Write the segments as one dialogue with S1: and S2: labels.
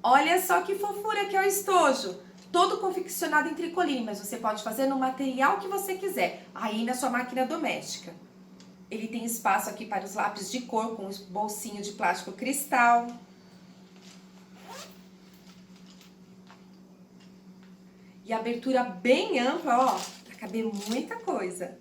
S1: Olha só que fofura que é o estojo. Todo confeccionado em tricoline, mas você pode fazer no material que você quiser, aí na sua máquina doméstica. Ele tem espaço aqui para os lápis de cor com os bolsinhos de plástico cristal. E abertura bem ampla, ó, para caber muita coisa.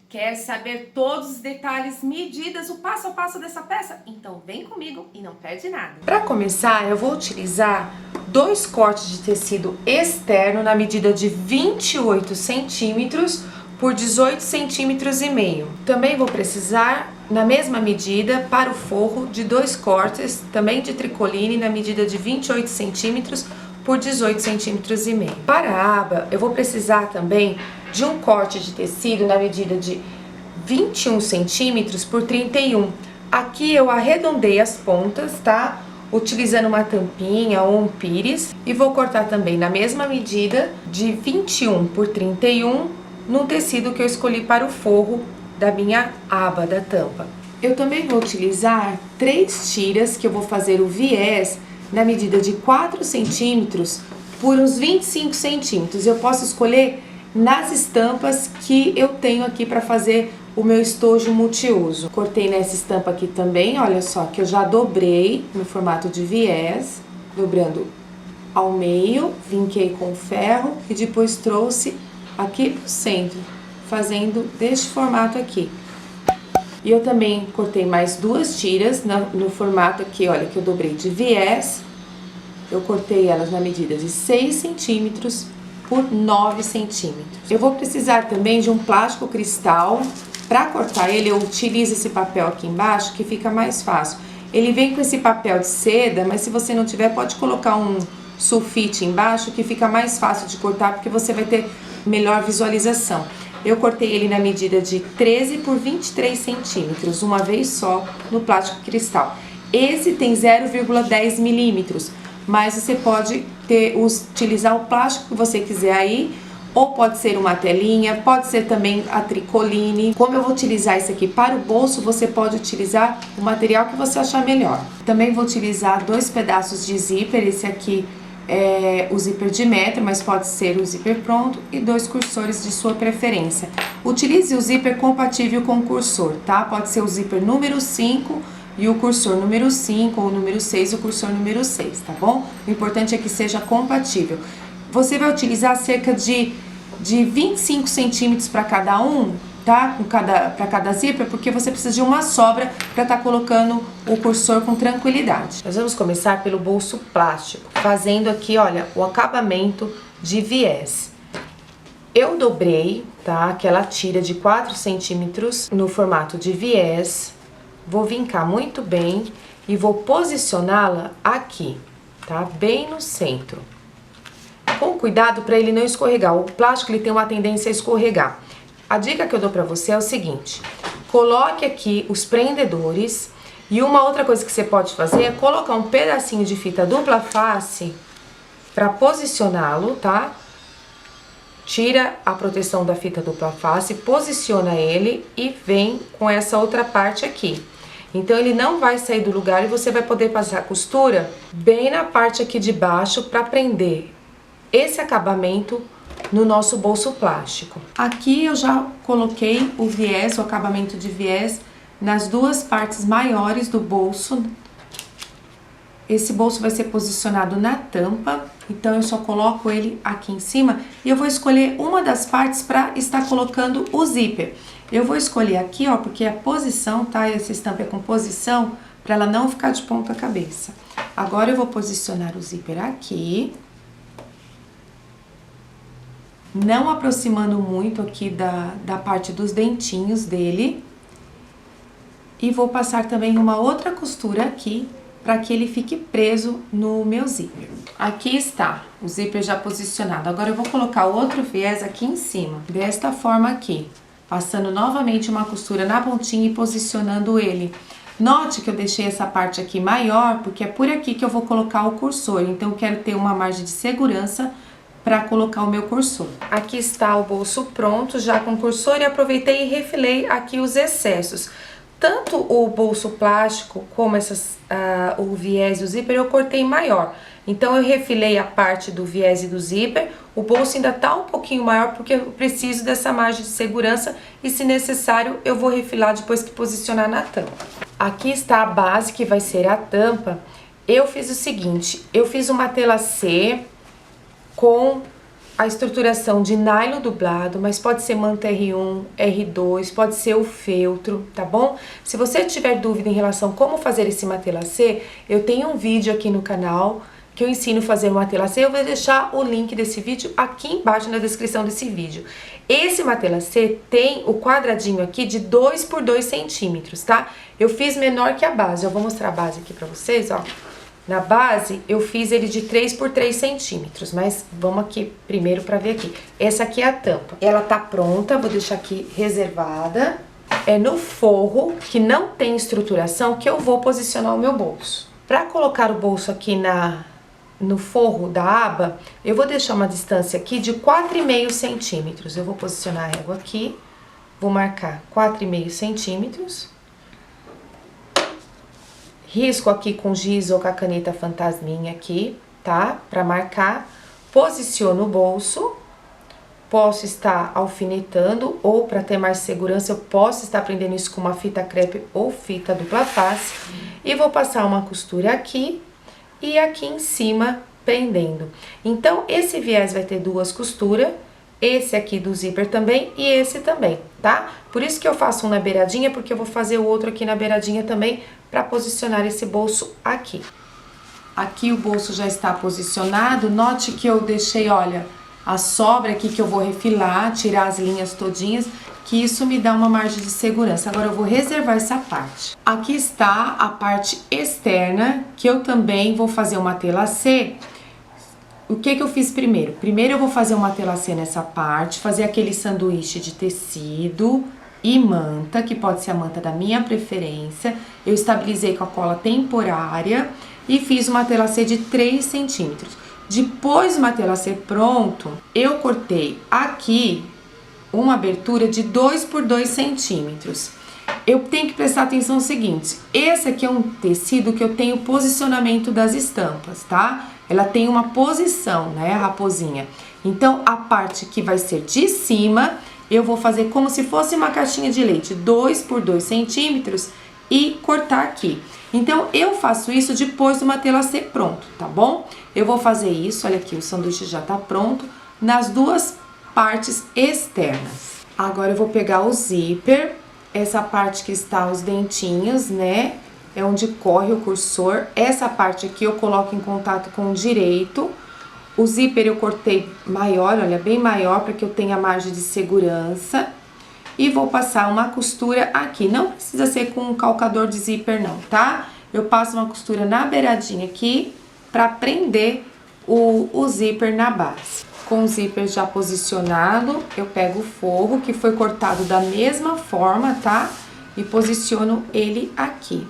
S1: Quer saber todos os detalhes, medidas, o passo a passo dessa peça? Então vem comigo e não perde nada. Para começar, eu vou utilizar 2 cortes de tecido externo na medida de 28 centímetros por 18 centímetros e meio. Também vou precisar, na mesma medida, para o forro, de 2 cortes, também de tricoline, na medida de 28 centímetros por 18 centímetros e meio. Para a aba, eu vou precisar também de um corte de tecido na medida de 21 centímetros por 31. Aqui eu arredondei as pontas, tá? Utilizando uma tampinha ou um pires. E vou cortar também na mesma medida de 21 por 31 no tecido que eu escolhi para o forro da minha aba da tampa. Eu também vou utilizar 3 tiras que eu vou fazer o viés na medida de 4 centímetros por uns 25 centímetros. Eu posso escolher nas estampas que eu tenho aqui para fazer o meu estojo multiuso. Cortei nessa estampa aqui também, olha só, que eu já dobrei no formato de viés, dobrando ao meio, vinquei com ferro e depois trouxe aqui pro centro, fazendo deste formato aqui. E eu também cortei mais 2 tiras no formato aqui, olha, que eu dobrei de viés. Eu cortei elas na medida de 6 centímetros por 9 centímetros. Eu vou precisar também de um plástico cristal. Para cortar ele, eu utilizo esse papel aqui embaixo, que fica mais fácil. Ele vem com esse papel de seda, mas se você não tiver, pode colocar um sulfite embaixo, que fica mais fácil de cortar, porque você vai ter melhor visualização. Eu cortei ele na medida de 13 por 23 centímetros, uma vez só, no plástico cristal. Esse tem 0,10 milímetros, mas você pode utilizar o plástico que você quiser aí, ou pode ser uma telinha, pode ser também a tricoline. Como eu vou utilizar esse aqui para o bolso, você pode utilizar o material que você achar melhor. Também vou utilizar 2 pedaços de zíper, esse aqui é o zíper de metro, mas pode ser o zíper pronto, e 2 cursores de sua preferência. Utilize o zíper compatível com o cursor, tá? Pode ser o zíper número 5 e o cursor número 5, ou número 6 e o cursor número 6, tá bom? O importante é que seja compatível. Você vai utilizar cerca de 25 centímetros para cada um, tá? Para cada zíper, porque você precisa de uma sobra para estar colocando o cursor com tranquilidade. Nós vamos começar pelo bolso plástico, fazendo aqui, olha, o acabamento de viés. Eu dobrei, tá? Aquela tira de 4 centímetros no formato de viés. Vou vincar muito bem e vou posicioná-la aqui, tá? Bem no centro. Com cuidado para ele não escorregar. O plástico ele tem uma tendência a escorregar. A dica que eu dou para você é o seguinte: coloque aqui os prendedores, e uma outra coisa que você pode fazer é colocar um pedacinho de fita dupla face para posicioná-lo, tá? Tira a proteção da fita dupla face, posiciona ele e vem com essa outra parte aqui. Então ele não vai sair do lugar e você vai poder passar a costura bem na parte aqui de baixo para prender esse acabamento no nosso bolso plástico. Aqui eu já coloquei o viés, o acabamento de viés, nas 2 partes maiores do bolso. Esse bolso vai ser posicionado na tampa, então eu só coloco ele aqui em cima e eu vou escolher uma das partes para estar colocando o zíper. Eu vou escolher aqui, ó, porque a posição, tá? Essa estampa é com posição, para ela não ficar de ponta cabeça. Agora eu vou posicionar o zíper aqui, não aproximando muito aqui da parte dos dentinhos dele. E vou passar também uma outra costura aqui, para que ele fique preso no meu zíper. Aqui está o zíper já posicionado. Agora eu vou colocar o outro viés aqui em cima, desta forma aqui, passando novamente uma costura na pontinha e posicionando ele. Note que eu deixei essa parte aqui maior, porque é por aqui que eu vou colocar o cursor. Então eu quero ter uma margem de segurança para colocar o meu cursor. Aqui está o bolso pronto, já com cursor, e aproveitei e refilei aqui os excessos. Tanto o bolso plástico como o viés e o zíper eu cortei maior.
S2: Então eu refilei a parte do viés e do zíper. O bolso ainda tá um pouquinho maior porque eu preciso dessa margem de segurança e, se necessário, eu vou refilar depois que posicionar na tampa. Aqui está a base, que vai ser a tampa. Eu fiz o seguinte, eu fiz uma tela C com a estruturação de nylon dublado, mas pode ser manta R1, R2, pode ser o feltro, tá bom? Se você tiver dúvida em relação a como fazer esse matelassê, eu tenho um vídeo aqui no canal que eu ensino a fazer um matelassê. Eu vou deixar o link desse vídeo aqui embaixo na descrição desse vídeo. Esse matelassê tem o quadradinho aqui de 2 por 2 centímetros, tá? Eu fiz menor que a base, eu vou mostrar a base aqui pra vocês, ó. Na base, eu fiz ele de 3 por 3 centímetros, mas vamos aqui primeiro para ver aqui. Essa aqui é a tampa. Ela tá pronta, vou deixar aqui reservada. É no forro, que não tem estruturação, que eu vou posicionar o meu bolso. Para colocar o bolso aqui no forro da aba, eu vou deixar uma distância aqui de 4,5 centímetros. Eu vou posicionar a régua aqui, vou marcar 4,5 centímetros. Risco aqui com giz ou com a caneta fantasminha aqui, tá? Pra marcar. Posiciono o bolso. Posso estar alfinetando ou, para ter mais segurança, eu posso estar prendendo isso com uma fita crepe ou fita dupla face. E vou passar uma costura aqui e aqui em cima prendendo. Então, esse viés vai ter 2 costuras. Esse aqui do zíper também e esse também, tá? Por isso que eu faço um na beiradinha, porque eu vou fazer o outro aqui na beiradinha também para posicionar esse bolso aqui. Aqui o bolso já está posicionado. Note que eu deixei, olha, a sobra aqui que eu vou refilar, tirar as linhas todinhas, que isso me dá uma margem de segurança. Agora eu vou reservar essa parte. Aqui está a parte externa, que eu também vou fazer uma tela C. O que eu fiz primeiro? Primeiro eu vou fazer uma telacê nessa parte, fazer aquele sanduíche de tecido e manta, que pode ser a manta da minha preferência. Eu estabilizei com a cola temporária e fiz uma telacê de 3 centímetros. Depois do matelassê pronto, eu cortei aqui uma abertura de 2 por 2 centímetros. Eu tenho que prestar atenção no seguinte, esse aqui é um tecido que eu tenho posicionamento das estampas, tá? Ela tem uma posição, né, a raposinha. Então, a parte que vai ser de cima, eu vou fazer como se fosse uma caixinha de leite, 2 por 2 centímetros e cortar aqui. Então, eu faço isso depois do matelassê pronto, tá bom? Eu vou fazer isso, olha aqui, o sanduíche já tá pronto, nas 2 partes externas. Agora, eu vou pegar o zíper, essa parte que está os dentinhos, né? É onde corre o cursor. Essa parte aqui eu coloco em contato com o direito. O zíper eu cortei maior, olha, bem maior, para que eu tenha margem de segurança. E vou passar uma costura aqui. Não precisa ser com um calcador de zíper não, tá? Eu passo uma costura na beiradinha aqui, para prender o zíper na base. Com o zíper já posicionado, eu pego o forro, que foi cortado da mesma forma, tá? E posiciono ele aqui.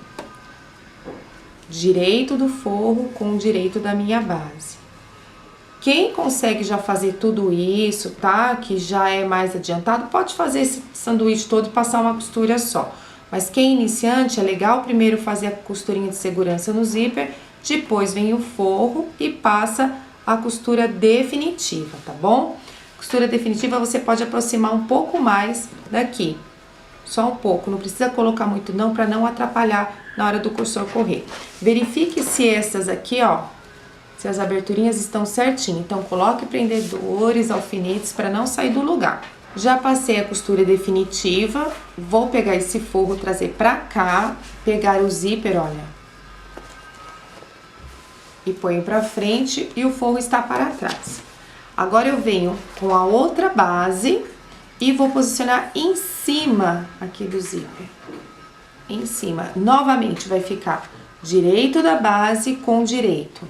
S2: Direito do forro com o direito da minha base. Quem consegue já fazer tudo isso, tá? Que já é mais adiantado, pode fazer esse sanduíche todo e passar uma costura só. Mas quem é iniciante, é legal primeiro fazer a costurinha de segurança no zíper, depois vem o forro e passa a costura definitiva, tá bom? Costura definitiva você pode aproximar um pouco mais daqui. Só um pouco, não precisa colocar muito não, para não atrapalhar na hora do cursor correr. Verifique se essas aqui, ó, se as aberturinhas estão certinho. Então, coloque prendedores, alfinetes para não sair do lugar. Já passei a costura definitiva, vou pegar esse forro, trazer pra cá, pegar o zíper, olha, e ponho pra frente e o forro está para trás. Agora eu venho com a outra base e vou posicionar em cima aqui do zíper. Em cima. Novamente vai ficar direito da base com direito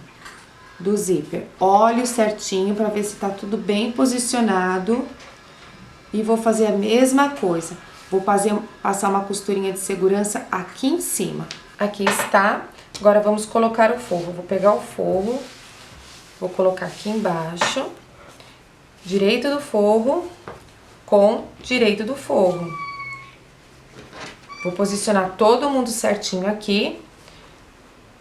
S2: do zíper. Olho certinho para ver se tá tudo bem posicionado. E vou fazer a mesma coisa. Vou passar uma costurinha de segurança aqui em cima. Aqui está. Agora vamos colocar o forro. Vou pegar o forro, vou colocar aqui embaixo. Direito do forro com direito do forro. Vou posicionar todo mundo certinho aqui.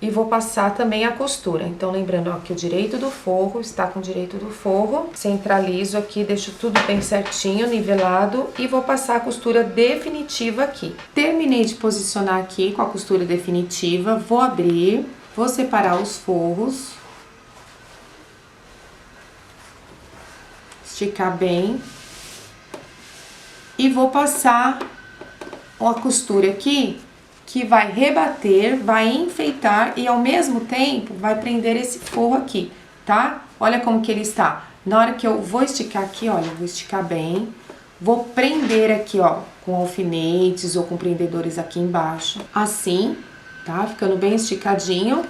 S2: e vou passar também a costura. Então, lembrando, ó, que o direito do forro está com o direito do forro. Centralizo aqui, deixo tudo bem certinho, nivelado, e vou passar a costura definitiva aqui. Terminei de posicionar aqui com a costura definitiva, vou abrir, vou separar os forros. Esticar bem. E vou passar a costura aqui, que vai rebater, vai enfeitar e ao mesmo tempo vai prender esse forro aqui, tá? Olha como que ele está. Na hora que eu vou esticar aqui, olha, eu vou esticar bem, vou prender aqui, ó, com alfinetes ou com prendedores aqui embaixo, assim, tá? Ficando bem esticadinho.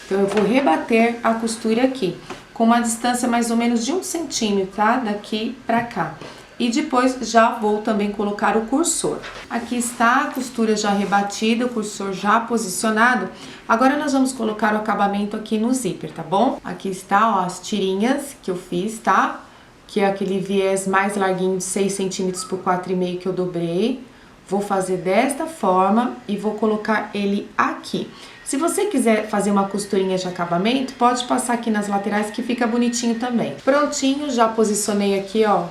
S2: Então, eu vou rebater a costura aqui, com uma distância mais ou menos de 1 centímetro, tá? Daqui pra cá. E depois já vou também colocar o cursor. Aqui está a costura já rebatida, o cursor já posicionado. Agora nós vamos colocar o acabamento aqui no zíper, tá bom? Aqui está, ó, as tirinhas que eu fiz, tá? Que é aquele viés mais larguinho de 6 centímetros por 4,5 que eu dobrei. Vou fazer desta forma e vou colocar ele aqui. Se você quiser fazer uma costurinha de acabamento, pode passar aqui nas laterais que fica bonitinho também. Prontinho, já posicionei aqui, ó,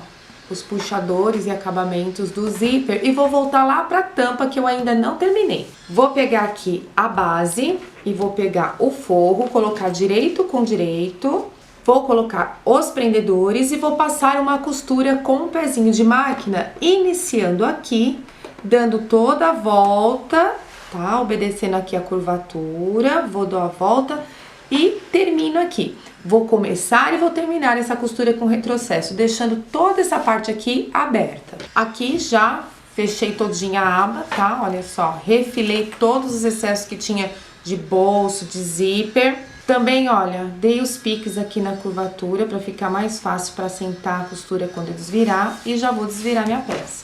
S2: os puxadores e acabamentos do zíper e vou voltar lá pra tampa que eu ainda não terminei. Vou pegar aqui a base e vou pegar o forro, colocar direito com direito, vou colocar os prendedores e vou passar uma costura com um pezinho de máquina, iniciando aqui, dando toda a volta, tá? Obedecendo aqui a curvatura, vou dar a volta e termino aqui. Vou começar e vou terminar essa costura com retrocesso, deixando toda essa parte aqui aberta. Aqui já fechei todinha a aba, tá? Olha só, refilei todos os excessos que tinha de bolso, de zíper. Também, olha, dei os piques aqui na curvatura para ficar mais fácil para assentar a costura quando eu desvirar e já vou desvirar minha peça.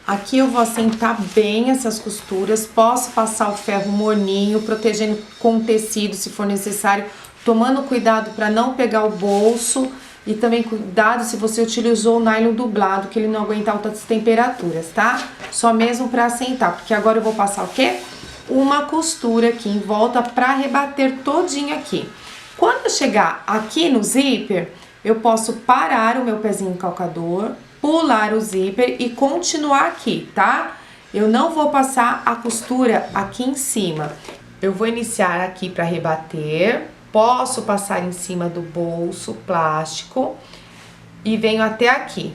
S2: Aqui eu vou assentar bem essas costuras, posso passar o ferro morninho, protegendo com tecido se for necessário, tomando cuidado para não pegar o bolso e também cuidado se você utilizou o nylon dublado, que ele não aguenta altas temperaturas, tá? Só mesmo para assentar, porque agora eu vou passar o quê? Uma costura aqui em volta para rebater todinho aqui. Quando eu chegar aqui no zíper, eu posso parar o meu pezinho calcador, pular o zíper e continuar aqui, tá? Eu não vou passar a costura aqui em cima. Eu vou iniciar aqui para rebater, posso passar em cima do bolso plástico e venho até aqui.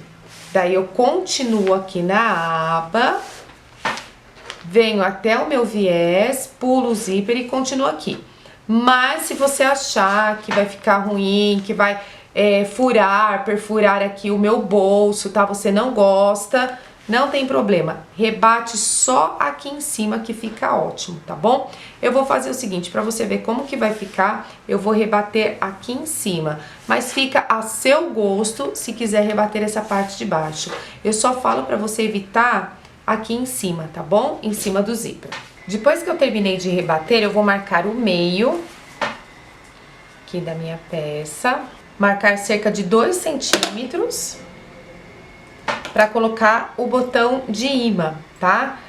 S2: Daí eu continuo aqui na aba, venho até o meu viés, pulo o zíper e continuo aqui. Mas se você achar que vai ficar ruim, que vai perfurar aqui o meu bolso, tá? Você não gosta, não tem problema. Rebate só aqui em cima que fica ótimo, tá bom? Eu vou fazer o seguinte, pra você ver como que vai ficar, eu vou rebater aqui em cima. Mas fica a seu gosto se quiser rebater essa parte de baixo. Eu só falo pra você evitar aqui em cima, tá bom? Em cima do zíper. Depois que eu terminei de rebater, eu vou marcar o meio aqui da minha peça. Marcar cerca de 2 centímetros para colocar o botão de imã, tá?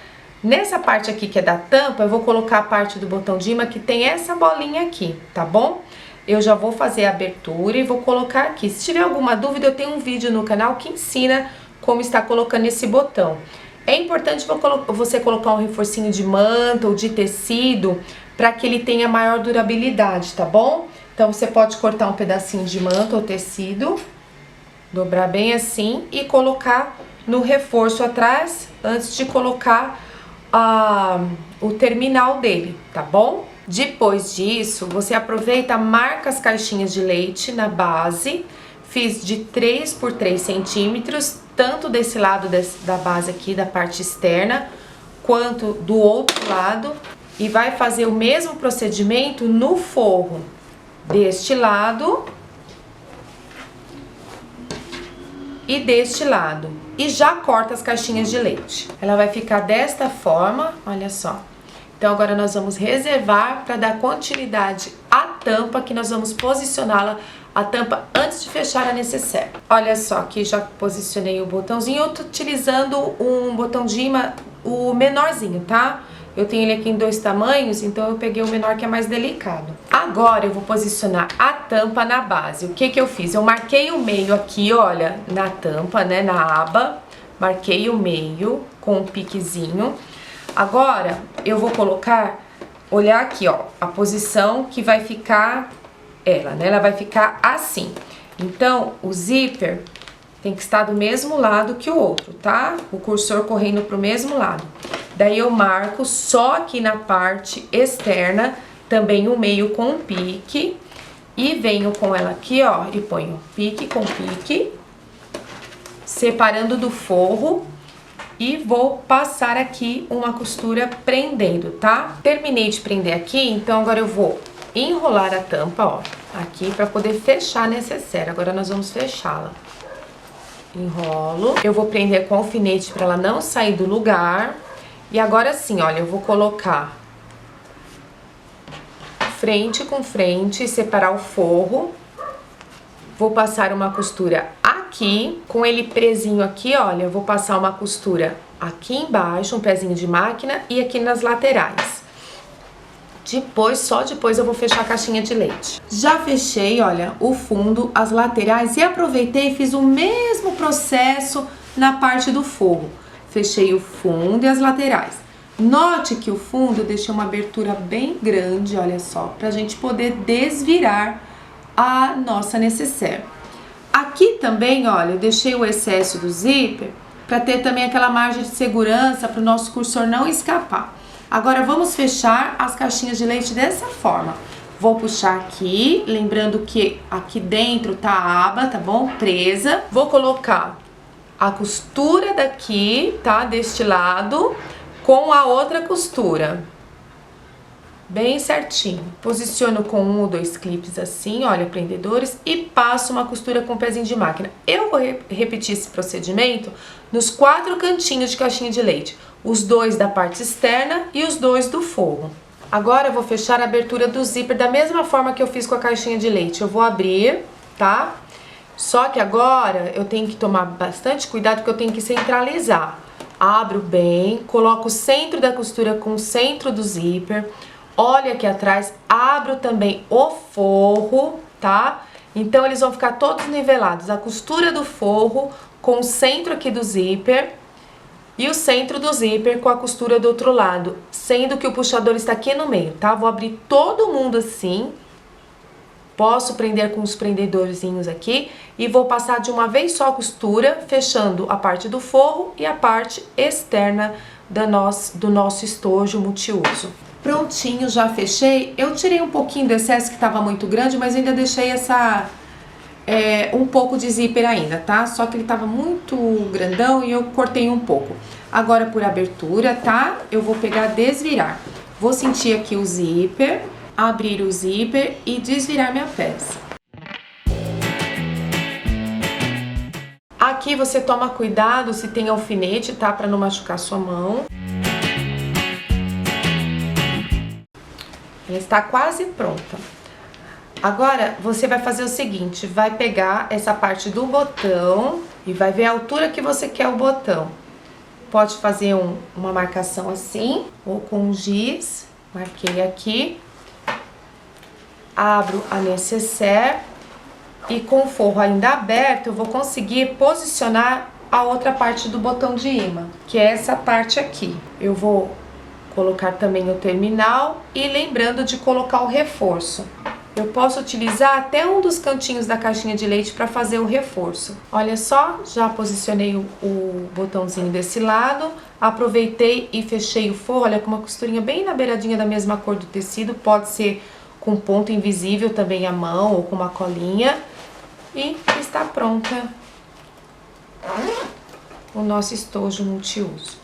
S2: Nessa parte aqui que é da tampa, eu vou colocar a parte do botão de imã que tem essa bolinha aqui, tá bom? Eu já vou fazer a abertura e vou colocar aqui. Se tiver alguma dúvida, eu tenho um vídeo no canal que ensina como está colocando esse botão. É importante você colocar um reforcinho de manta ou de tecido para que ele tenha maior durabilidade, tá bom? Então, você pode cortar um pedacinho de manta ou tecido, dobrar bem assim e colocar no reforço atrás antes de colocar o terminal dele, tá bom? Depois disso, você aproveita, marca as caixinhas de leite na base. Fiz de 3 por 3 centímetros, tanto desse lado da base aqui, da parte externa, quanto do outro lado. E vai fazer o mesmo procedimento no forro. Deste lado e deste lado. E já corta as caixinhas de leite. Ela vai ficar desta forma, olha só. Então, agora nós vamos reservar para dar continuidade à tampa, que nós vamos posicioná-la a tampa antes de fechar a necessaire. Olha só, aqui já posicionei o botãozinho. Eu tô utilizando um botão de imã, o menorzinho, tá? Eu tenho ele aqui em 2 tamanhos, então eu peguei o menor que é mais delicado. Agora eu vou posicionar a tampa na base. O que que eu fiz? Eu marquei o meio aqui, olha, na tampa, né, na aba. Marquei o meio com um piquezinho. Agora eu vou colocar, olhar aqui, ó, a posição que vai ficar ela, né? Ela vai ficar assim. Então, o zíper tem que estar do mesmo lado que o outro, tá? O cursor correndo pro mesmo lado. Daí eu marco só aqui na parte externa, também o meio com um pique. E venho com ela aqui, ó, e ponho pique com pique, separando do forro. E vou passar aqui uma costura prendendo, tá? Terminei de prender aqui, então agora eu vou enrolar a tampa, ó, aqui pra poder fechar a necessaire. Agora nós vamos fechá-la. Enrolo. Eu vou prender com alfinete pra ela não sair do lugar. E agora sim, olha, eu vou colocar frente com frente, separar o forro. Vou passar uma costura aqui, com ele presinho aqui, olha, eu vou passar uma costura aqui embaixo, um pezinho de máquina, e aqui nas laterais. Depois, só depois eu vou fechar a caixinha de leite. Já fechei, olha, o fundo, as laterais, e aproveitei e fiz o mesmo processo na parte do forro. Fechei o fundo e as laterais. Note que o fundo eu deixei uma abertura bem grande, olha só, pra gente poder desvirar a nossa necessaire. Aqui também, olha, eu deixei o excesso do zíper para ter também aquela margem de segurança para o nosso cursor não escapar. Agora vamos fechar as caixinhas de leite dessa forma. Vou puxar aqui, lembrando que aqui dentro tá a aba, tá bom? Presa. Vou colocar a costura daqui, tá? Deste lado, com a outra costura. Bem certinho. Posiciono com 1 ou 2 clipes assim, olha, prendedores, e passo uma costura com o pezinho de máquina. Eu vou repetir esse procedimento nos 4 cantinhos de caixinha de leite. Os 2 da parte externa e os 2 do forro. Agora eu vou fechar a abertura do zíper da mesma forma que eu fiz com a caixinha de leite. Eu vou abrir, tá? Só que agora eu tenho que tomar bastante cuidado porque eu tenho que centralizar. Abro bem, coloco o centro da costura com o centro do zíper. Olha aqui atrás, abro também o forro, tá? Então, eles vão ficar todos nivelados. A costura do forro com o centro aqui do zíper e o centro do zíper com a costura do outro lado, sendo que o puxador está aqui no meio, tá? Vou abrir todo mundo assim. Posso prender com os prendedorzinhos aqui e vou passar de uma vez só a costura, fechando a parte do forro e a parte externa do nosso estojo multiuso. Prontinho, já fechei. Eu tirei um pouquinho do excesso que estava muito grande, mas ainda deixei um pouco de zíper ainda, tá? Só que ele estava muito grandão e eu cortei um pouco. Agora, por abertura, tá? Eu vou pegar, desvirar. Vou sentir aqui o zíper, abrir o zíper e desvirar minha peça. Aqui você toma cuidado se tem alfinete, tá? Pra não machucar sua mão. Ela está quase pronta. Agora, você vai fazer o seguinte, vai pegar essa parte do botão e vai ver a altura que você quer o botão. Pode fazer uma marcação assim, ou com um giz, marquei aqui. Abro a necessaire e com o forro ainda aberto, eu vou conseguir posicionar a outra parte do botão de imã, que é essa parte aqui. Eu vou colocar também o terminal e lembrando de colocar o reforço. Eu posso utilizar até um dos cantinhos da caixinha de leite para fazer o reforço. Olha só, já posicionei o botãozinho desse lado, aproveitei e fechei o forro, olha, com uma costurinha bem na beiradinha da mesma cor do tecido, pode ser com ponto invisível também à mão ou com uma colinha. E está pronta o nosso estojo multiuso.